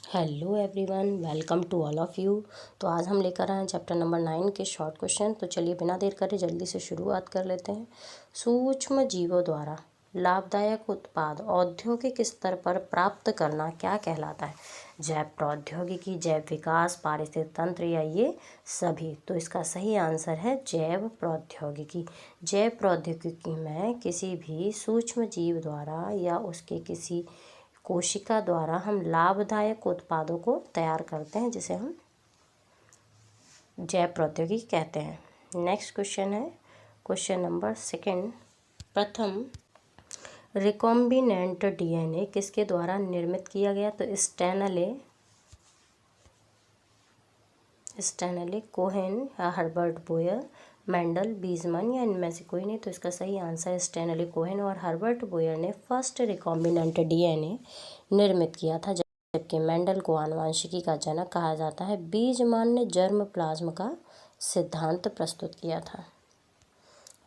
Hello everyone, welcome to all of you. तो आज हम लेकर आए हैं चैप्टर नंबर 9 के शॉर्ट क्वेश्चन। तो चलिए बिना देर करे जल्दी से शुरुआत कर लेते हैं। सूक्ष्म जीवों द्वारा लाभदायक उत्पाद औद्योगिक स्तर पर प्राप्त करना क्या कहलाता है? जैव प्रौद्योगिकी, जैव विकास, पारिस्थितिक तंत्र या ये सभी? तो इसका सही आंसर है जैव प्रौद्योगिकी। जैव प्रौद्योगिकी में किसी भी सूक्ष्म जीव द्वारा या उसके किसी कोशिका द्वारा हम लाभदायक उत्पादों को तैयार करते हैं, जिसे हम जैव प्रौद्योगिकी कहते हैं। नेक्स्ट क्वेश्चन है क्वेश्चन नंबर 2। प्रथम रिकॉम्बिनेंट डीएनए किसके द्वारा निर्मित किया गया? तो स्टैनले, कोहेन या हर्बर्ट बोयर, मेंडल, बीजमन या इनमें से कोई नहीं? तो इसका सही आंसर है स्टैनले कोहेन और हर्बर्ट बोयर ने फर्स्ट रिकॉम्बिनेंट डीएनए निर्मित किया था, जबकि मेंडल को आनुवंशिकी का जनक कहा जाता है। बीजमन ने जर्म प्लाज्म का सिद्धांत प्रस्तुत किया था।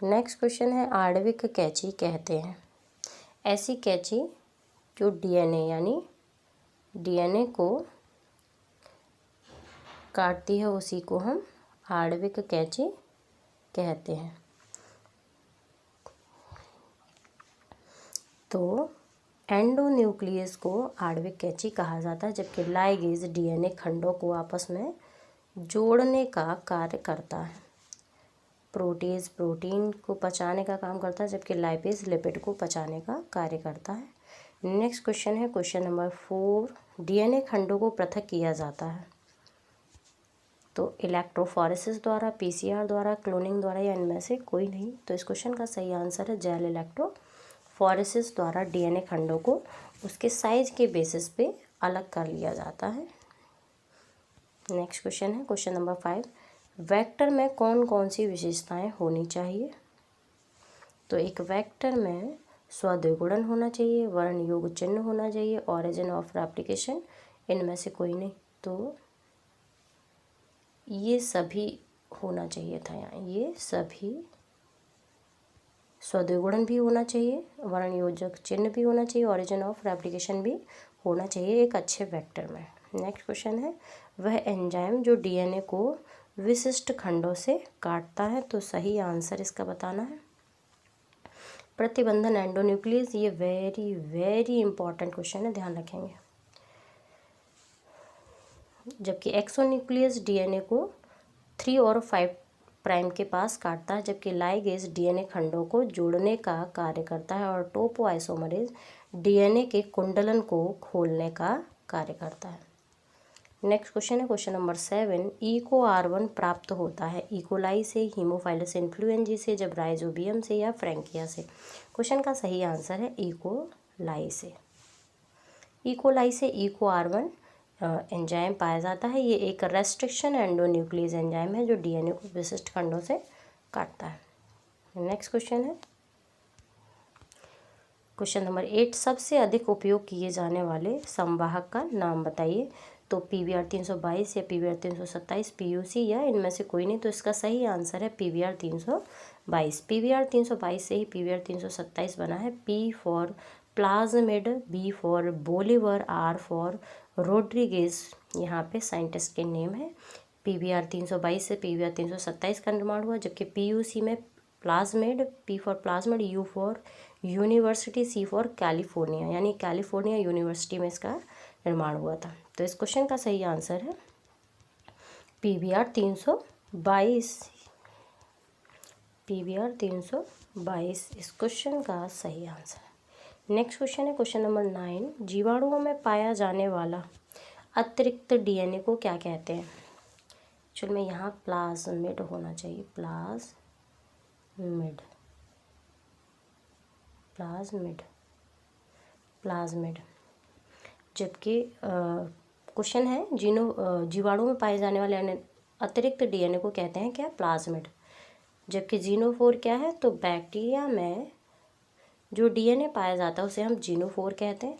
नेक्स्ट क्वेश्चन है आणविक कैंची कहते हैं ऐसी कैंची जो डीएनए को काटती है, उसी को हम आणविक कैंची कहते हैं। तो एंडोन्यूक्लियस को आणविक कैंची कहा जाता है, जबकि लाइगेज डीएनए खंडों को आपस में जोड़ने का कार्य करता है। प्रोटीज प्रोटीन को पचाने का काम करता है, जबकि लाइपेज लिपिड को पचाने का कार्य करता है। नेक्स्ट क्वेश्चन है क्वेश्चन नंबर 4। डीएनए खंडों को पृथक किया जाता है तो इलेक्ट्रोफोरेसिस द्वारा, पीसीआर द्वारा, क्लोनिंग द्वारा या इनमें से कोई नहीं? तो इस क्वेश्चन का सही आंसर है जेल इलेक्ट्रोफोरेसिस द्वारा डीएनए खंडों को उसके साइज के बेसिस पे अलग कर लिया जाता है। नेक्स्ट क्वेश्चन है क्वेश्चन नंबर 5। वेक्टर में कौन कौन सी विशेषताएं होनी चाहिए? तो एक वेक्टर में स्वद्विगुणन होना चाहिए, वर्ण योग चिन्ह होना चाहिए, ऑरिजिन ऑफ रेप्लिकेशन, इनमें से कोई नहीं? तो ये सभी होना चाहिए था यहाँ। ये सभी स्वद्विगुणन भी होना चाहिए, वर्ण योजक चिन्ह भी होना चाहिए, ऑरिजिन ऑफ रेप्लिकेशन भी होना चाहिए एक अच्छे वेक्टर में। नेक्स्ट क्वेश्चन है वह एंजाइम जो डीएनए को विशिष्ट खंडों से काटता है? तो सही आंसर इसका बताना है प्रतिबंधन एंडोन्यूक्लियस। ये वेरी वेरी इंपॉर्टेंट क्वेश्चन है, ध्यान रखेंगे। जबकि एक्सोन्यूक्लियस डीएनए को 3 और 5 प्राइम के पास काटता है, जबकि लाइगेज डीएनए खंडों को जोड़ने का कार्य करता है और टोपोआइसोमरेज डीएनए के कुंडलन को खोलने का कार्य करता है। नेक्स्ट क्वेश्चन है क्वेश्चन नंबर 7। EcoR1 प्राप्त होता है इकोलाई से, हीमोफाइलस इन्फ्लुएंजी से, जब राइजोबियम से या फ्रैंकिया से? क्वेश्चन का सही आंसर है इकोलाई से। इकोलाई से EcoR1 एंजाइम पाया जाता है। ये एक रेस्ट्रिक्शन एंडोन्यूक्लियस एंजाइम है जो डीएनए को विशिष्ट खंडों से काटता है। नेक्स्ट क्वेश्चन है क्वेश्चन नंबर 8। सबसे अधिक उपयोग किए जाने वाले संवाहक का नाम बताइए? तो PBr 322 या PBr 327, PUC या इनमें से कोई नहीं? तो इसका सही आंसर है PBr 322। PBr 322 से ही PBr 327 बना है। P for plasmid, B for Bolivar, R for Rodriguez यहाँ पे साइंटिस्ट के नेम है। PBr 322 से PBr 327 का निर्माण हुआ, जबकि PUC में plasmid, P for plasmid, U for university, C for California, यानी कैलिफोर्निया यूनिवर्सिटी में इसका निर्माण हुआ था। तो इस क्वेश्चन का सही आंसर है PBr 322। PBr 322 इस क्वेश्चन का सही आंसर है। नेक्स्ट क्वेश्चन है क्वेश्चन नंबर 9। जीवाणुओं में पाया जाने वाला अतिरिक्त डीएनए को क्या कहते हैं? एक्चुअल में यहाँ प्लाज्मिड होना चाहिए, प्लाज्मिड। जबकि क्वेश्चन है जीवाणुओं में पाए जाने वाले अतिरिक्त डीएनए को कहते हैं क्या? प्लाज्मिड। जबकि जीनोफोर क्या है? तो बैक्टीरिया में जो डीएनए पाया जाता है उसे हम जीनोफोर कहते हैं,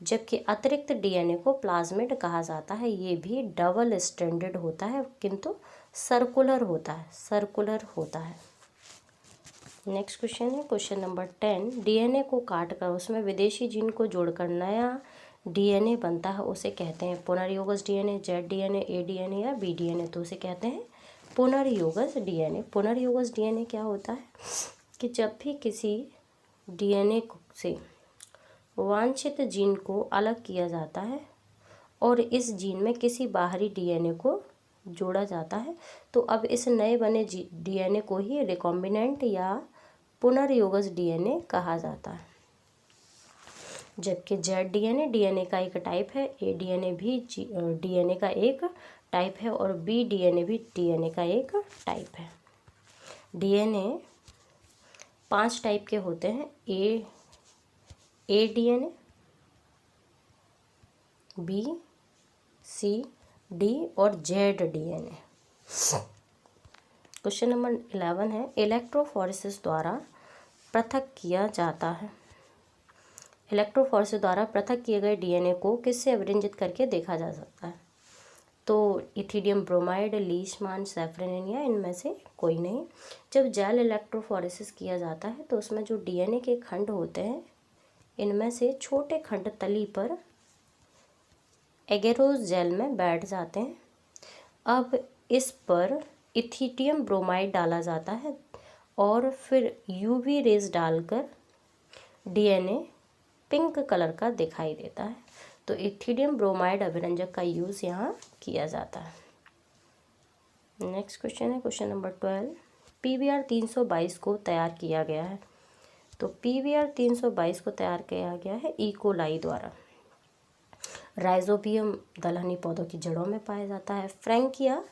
जबकि अतिरिक्त डीएनए को प्लाज्मिड कहा जाता है। ये भी डबल स्ट्रैंडेड होता है, किंतु सर्कुलर होता है। नेक्स्ट क्वेश्चन है क्वेश्चन नंबर 10। डीएनए को काटकर उसमें विदेशी जीन को जोड़कर नया डीएनए बनता है उसे कहते हैं पुनर्योगज डीएनए, जेड डीएनए, ए डीएनए या बी डीएनए, तो उसे कहते हैं पुनर्योगज डीएनए। पुनर्योगज डीएनए क्या होता है कि जब भी किसी डीएनए से वांछित जीन को अलग किया जाता है और इस जीन में किसी बाहरी डीएनए को जोड़ा जाता है, तो अब इस नए बने डीएनए को ही रिकॉम्बिनेंट या पुनर्योगज डीएनए कहा जाता है। जबकि जेड डीएनए डीएनए का एक टाइप है, ए डीएनए भी डीएनए का एक टाइप है और बी डीएनए भी डीएनए का एक टाइप है। डीएनए 5 टाइप के होते हैं, ए डीएनए, बी, सी, डी और जेड डीएनए। क्वेश्चन नंबर 11 है, इलेक्ट्रोफोरेसिस द्वारा पृथक किया जाता है। इलेक्ट्रोफोरेसिस द्वारा पृथक किए गए डीएनए को किससे अभिरंजित करके देखा जा सकता है? तो इथिडियम ब्रोमाइड, लीशमान, सैफरन या इनमें से कोई नहीं। जब जेल इलेक्ट्रोफोरेसिस किया जाता है तो उसमें जो डीएनए के खंड होते हैं, इनमें से छोटे खंड तली पर एगेरोस जेल में बैठ जाते हैं। अब इस पर इथिडियम ब्रोमाइड डाला जाता है और फिर यूवी रेज डालकर डीएनए पिंक कलर का दिखाई देता है। तो इथिडियम ब्रोमाइड अभिरंजक का यूज़ यहाँ किया जाता है। नेक्स्ट क्वेश्चन है क्वेश्चन नंबर 12, PBR 322 को तैयार किया गया है। तो PBR 322 को तैयार किया गया है इकोलाई द्वारा। राइजोबियम दलहनी पौधों की जड़ों में पाया जाता है। फ्रैंकिया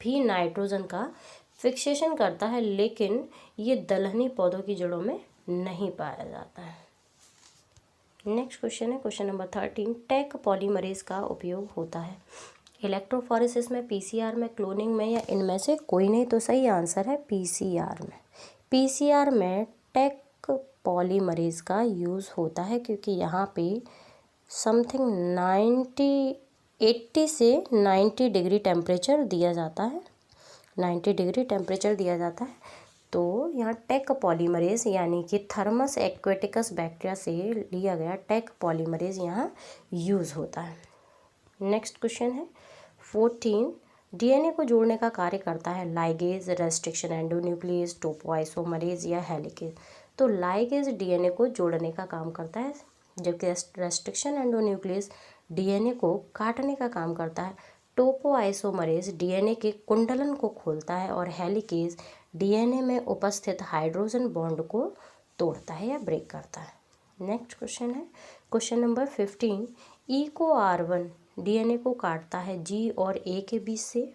भी नाइट्रोजन का फिक्सेशन करता है, लेकिन ये दलहनी पौधों की जड़ों में नहीं पाया जाता है। नेक्स्ट क्वेश्चन है क्वेश्चन नंबर 13, टेक पॉलीमरेज का उपयोग होता है इलेक्ट्रोफोरेसिस में, पीसीआर में, क्लोनिंग में या इनमें से कोई नहीं। तो सही आंसर है पीसीआर में। पीसीआर में टेक पॉलीमरेज का यूज़ होता है क्योंकि यहाँ पे समथिंग 80 से 90 डिग्री टेम्परेचर दिया जाता है, 90 डिग्री टेम्परेचर दिया जाता है। तो यहाँ टेक पॉलीमरेज यानी कि थर्मस एक्वेटिकस बैक्टीरिया से लिया गया टेक पॉलीमरेज यहाँ यूज़ होता है। नेक्स्ट क्वेश्चन है 14, डीएनए को जोड़ने का कार्य करता है लाइगेज, रेस्ट्रिक्शन एंडोन्यूक्लियस, टोपोआइसोमरेज या हेलिकेज। तो लाइगेज डीएनए को जोड़ने का काम करता है, जबकि रेस्ट्रिक्शन एंडोन्यूक्लियस डीएनए को काटने का काम करता है। टोपोआइसोमरेज डीएनए के कुंडलन को खोलता है और हेलिकेज डीएनए में उपस्थित हाइड्रोजन बॉन्ड को तोड़ता है या ब्रेक करता है। नेक्स्ट क्वेश्चन है क्वेश्चन नंबर 15, EcoR1 डीएनए को काटता है G और A के बीच से,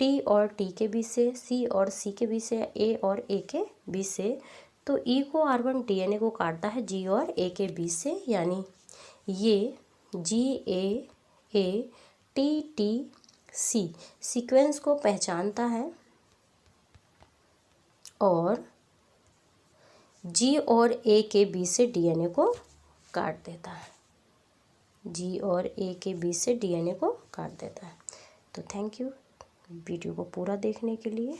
T और T के बीच से, C और C के बीच से, A और A के बीच से। तो EcoR1 डीएनए को काटता है G और A के बीच से, यानी ये GAATTC सीक्वेंस को पहचानता है और G और A के बीच से डीएनए को काट देता है, G और A के बीच से डीएनए को काट देता है। तो थैंक यू वीडियो को पूरा देखने के लिए।